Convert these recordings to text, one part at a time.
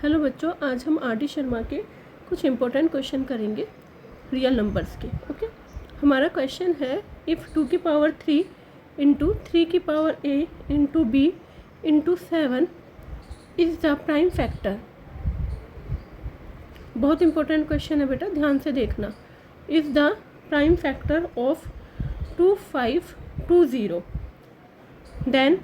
Hello बच्चों, आज हम आर डी शर्मा के कुछ इम्पोर्टेंट क्वेश्चन करेंगे रियल नंबर्स के। ओके, हमारा क्वेश्चन है इफ़ 2 की पावर 3 इंटू 3 की power a into b into 7 is the prime factor. बहुत इंपॉर्टेंट क्वेश्चन है बेटा, ध्यान से देखना। Is the prime factor of 2520 then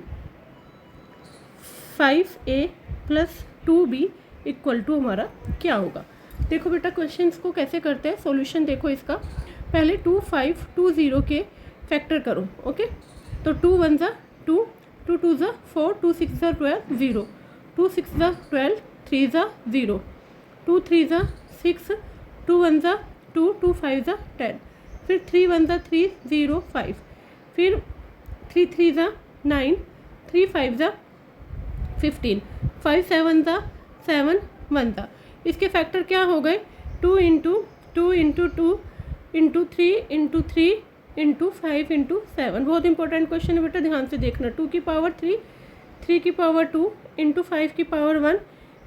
5a plus 2b equal to हमारा क्या होगा। देखो बेटा, क्वेश्चंस को कैसे करते हैं, सॉल्यूशन देखो इसका। पहले 2520 के फैक्टर करो। ओके, तो 2 1 ज़ा 2, 2 2 ज़ा 4, 2 6 ज़ा 12 0, 2 6 ज़ा 12, 3 ज़ा 0, 2 3 ज़ा 6, 2 1 ज़ा 2, 2 5 ज़ा 10, फिर 3 1 ज़ा 3 0 5, फिर 3 3 ज़ा 9, 3 5 ज़ा 15, 5 7 ज़ा 7 1 ज़ा। इसके फैक्टर क्या हो गए, 2 into 2 into 2 into 3 into 3 into 5 into 7। बहुत इंपॉर्टेंट क्वेश्चन है बेटा, ध्यान से देखना। 2 की पावर 3, 3 की पावर 2 इंटू 5 की पावर 1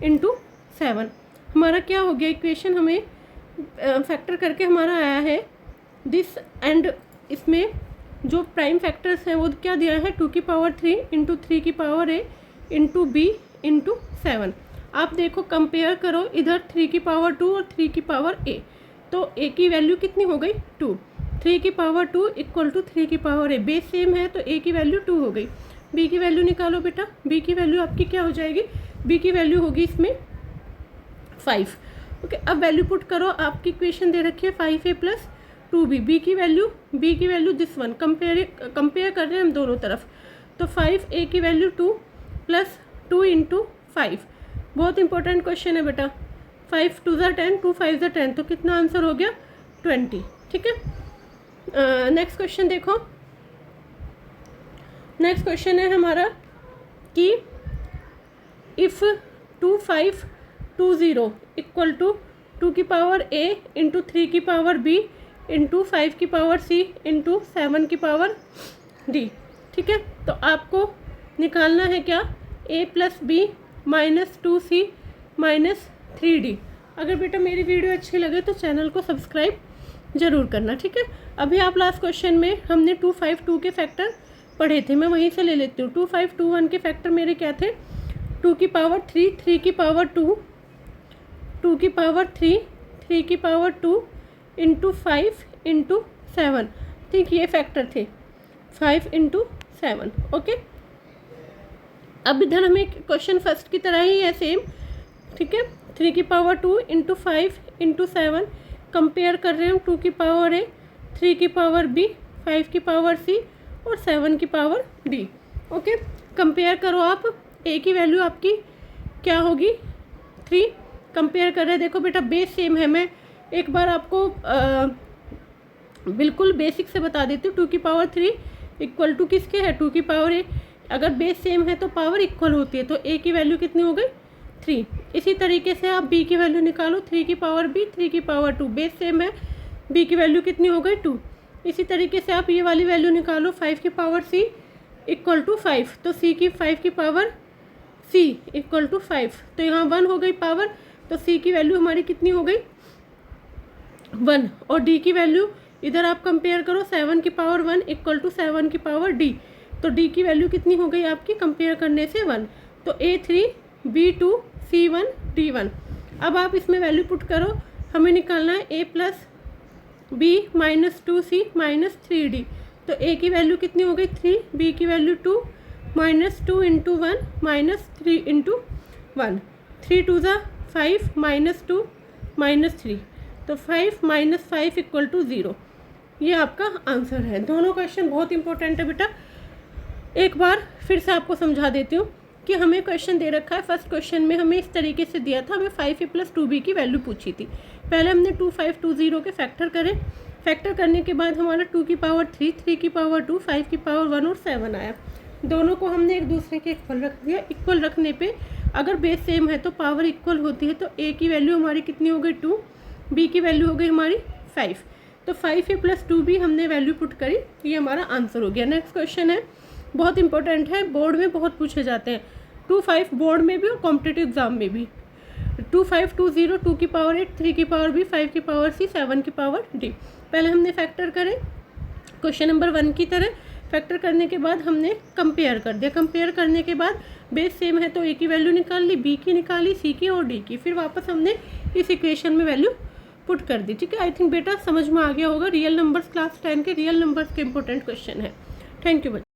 इंटू 7। हमारा क्या हो गया इक्वेशन, हमें फैक्टर करके हमारा आया है दिस, एंड इसमें जो प्राइम फैक्टर्स हैं वो क्या दिया है, 2 की पावर 3 इंटू 3 की power a into B into 7। आप देखो, कंपेयर करो इधर 3 की पावर 2 और 3 की पावर a, तो a की वैल्यू कितनी हो गई 2, 3 की पावर 2 इक्वल टू 3 की पावर a, बेस सेम है तो a की वैल्यू 2 हो गई। b की वैल्यू निकालो बेटा, b की वैल्यू आपकी क्या हो जाएगी, b की वैल्यू होगी इसमें 5। ओके, अब वैल्यू पुट करो, आपकी इक्वेशन दे रखी है 5a प्लस 2b, b की वैल्यू दिस वन, कंपेयर कर रहे हैं हम दोनों तरफ, तो 5a की वैल्यू 2 प्लस 2 इंटू 5। बहुत इंपॉर्टेंट क्वेश्चन है बेटा। 5 2 ज़ा 10, 2 5 ज़ा 10, तो कितना आंसर हो गया 20। ठीक है, नेक्स्ट क्वेश्चन देखो। नेक्स्ट क्वेश्चन है हमारा कि इफ़ 2520 इक्वल टू 2 की पावर a इंटू 3 की पावर b इंटू 5 की पावर c इंटू 7 की पावर d। ठीक है, तो आपको निकालना है क्या, a plus B minus 2c minus 3d। अगर बेटा मेरी वीडियो अच्छी लगे तो चैनल को सब्सक्राइब ज़रूर करना। ठीक है, अभी आप लास्ट क्वेश्चन में हमने 252 के फैक्टर पढ़े थे, मैं वहीं से ले लेती हूँ। 2521 के फैक्टर मेरे क्या थे, 2 की पावर 3, 3 की पावर 2, 2 की पावर 3, 3 की पावर 2 इंटू 5 इंटू 7। ठीक, ये फैक्टर थे 5 इंटू 7। ओके, अब इधर हमें क्वेश्चन फर्स्ट की तरह ही है सेम। ठीक है, 3 की पावर 2 इंटू 5 इंटू 7, कंपेयर कर रहे हैं हम 2 की पावर a, 3 की पावर b, 5 की पावर c और 7 की पावर d। ओके, कंपेयर करो आप, a की वैल्यू आपकी क्या होगी 3, कंपेयर कर रहे हैं। देखो बेटा, बेस सेम है, मैं एक बार आपको बिल्कुल बेसिक से बता देती हूँ। 2 की पावर 3 इक्वल टू किसके है, 2 की पावर a। अगर बेस सेम है तो पावर इक्वल होती है, तो a की वैल्यू कितनी हो गई 3। इसी तरीके से आप b की वैल्यू निकालो, 3 की पावर b, 3 की पावर 2, बेस सेम है, b की वैल्यू कितनी हो गई 2। इसी तरीके से आप ये वाली वैल्यू निकालो, 5 की पावर c इक्वल टू 5, तो c की 5 की पावर c इक्वल टू 5, तो यहाँ 1 हो गई पावर, तो c की वैल्यू हमारी कितनी हो गई 1। और d की वैल्यू इधर आप कंपेयर करो, 7 की पावर 1 इक्वल टू 7 की पावर d, तो d की वैल्यू कितनी हो गई आपकी कंपेयर करने से 1, तो a3 b2 c1 d1। अब आप इसमें वैल्यू पुट करो, हमें निकालना है a plus b minus 2c minus 3d, तो a की वैल्यू कितनी हो गई 3, b की value 2 minus 2 into 1 minus 3 into 1, 3 2 ज़ा 5 माइनस 2 माइनस 3, तो 5 माइनस 5 इक्वल टू 0। ये आपका आंसर है। दोनों क्वेश्चन बहुत इंपॉर्टेंट है बेटा, एक बार फिर से आपको समझा देती हूँ कि हमें क्वेश्चन दे रखा है। फर्स्ट क्वेश्चन में हमें इस तरीके से दिया था, हमें 5a प्लस 2b की वैल्यू पूछी थी। पहले हमने 2520 के फैक्टर करे, फैक्टर करने के बाद हमारा 2 की पावर 3, 3 की पावर 2, 5 की पावर 1 और 7 आया। दोनों को हमने एक दूसरे के इक्वल रख दिया। इक्वल रखने पे अगर बेस सेम है तो पावर इक्वल होती है, तो a की वैल्यू हमारी कितनी हो गई 2, b की वैल्यू हो गई हमारी 5, तो 5a प्लस 2b हमने वैल्यू पुट करी, ये हमारा आंसर हो गया। नेक्स्ट क्वेश्चन है, बहुत इंपॉर्टेंट है, बोर्ड में बहुत पूछे जाते हैं, 25 बोर्ड में भी और कॉम्पिटिटिव एग्जाम में भी। 2 5 2 0 2 की पावर 8 3 की पावर b 5 की पावर c 7 की पावर d। पहले हमने फैक्टर करे क्वेश्चन नंबर 1 की तरह। फैक्टर करने के बाद हमने कंपेयर कर दिया। कंपेयर करने के बाद बेस सेम है तो a की वैल्यू निकाल ली, b की निकाली, c की और d की। फिर वापस हमने इस इक्वेशन में वैल्यू पुट कर दी। ठीक है, आई थिंक बेटा समझ में आ गया होगा। रियल नंबर्स क्लास 10 के रियल नंबर्स के इंपॉर्टेंट क्वेश्चन है। थैंक यू बच्चों।